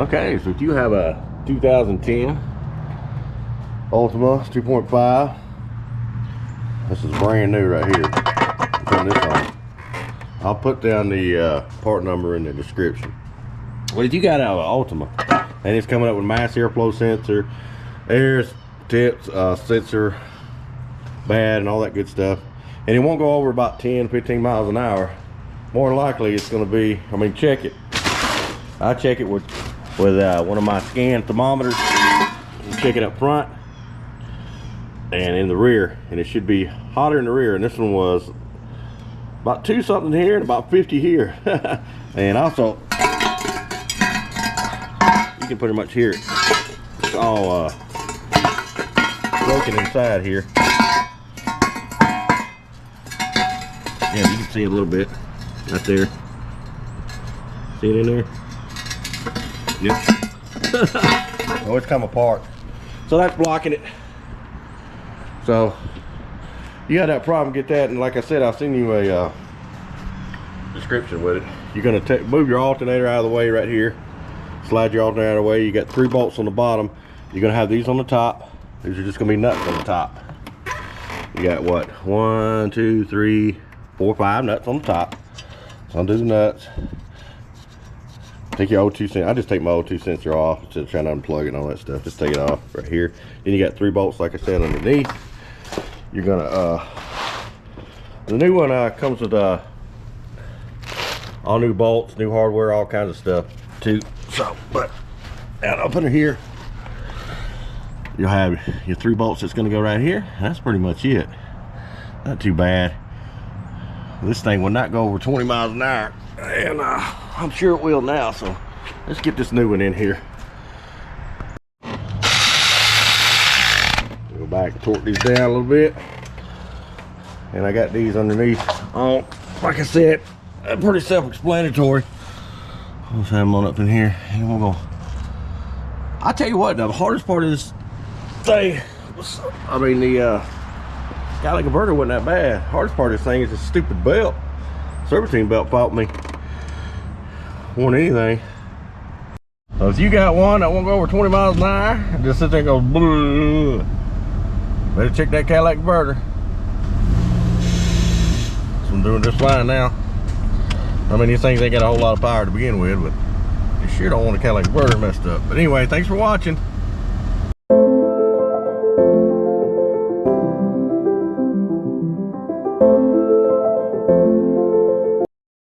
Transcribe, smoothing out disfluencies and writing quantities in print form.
Okay, so if you have a 2010 Altima 2.5, this is brand new right here. Turn this on. I'll put down the part number in the description. Well, if you got out of Altima and it's coming up with mass airflow sensor, air tips, sensor bad, and all that good stuff, and it won't go over about 10-15 miles an hour, more than likely it's going to be, I mean, check it. I check it with one of my scan thermometers. Check it up front and in the rear, and it should be hotter in the rear, and this one was about 2 something here and about 50 here. And also you can pretty much hear it. It's all broken inside here. Yeah, you can see a little bit right there. See it in there? Yep. Oh, it's come apart. So that's blocking it. So you got that problem, get that, and like I said, I'll send you a description with it. You're gonna move your alternator out of the way right here. Slide your alternator out of the way. You got 3 bolts on the bottom. You're gonna have these on the top. These are just gonna be nuts on the top. You got what? 1, 2, 3, 4, 5 nuts on the top. So undo the nuts. Take your O2 sensor. I just take my O2 sensor off to try to unplug it and all that stuff. Just take it off right here. Then you got 3 bolts, like I said, underneath. You're gonna the new one comes with all new bolts, new hardware, all kinds of stuff too. So, but and up under here, you'll have your 3 bolts that's gonna go right here. That's pretty much it. Not too bad. This thing will not go over 20 miles an hour, and I'm sure it will now. So let's get this new one in here. Go back and torque these down a little bit, and I got these underneath. Oh, like I said, pretty self-explanatory. Let's have them on up in here, and we'll go. I tell you what, the hardest part of this thing was, I mean, the Cali converter wasn't that bad. Hardest part of this thing is this stupid belt. Servicing belt fought me more than anything. So if you got one that won't go over 20 miles an hour and just sit there and go blue, better check that Cadillac converter. So I'm doing just fine now. I mean, these things ain't got a whole lot of power to begin with, but you sure don't want a Cadillac converter messed up. But anyway, thanks for watching.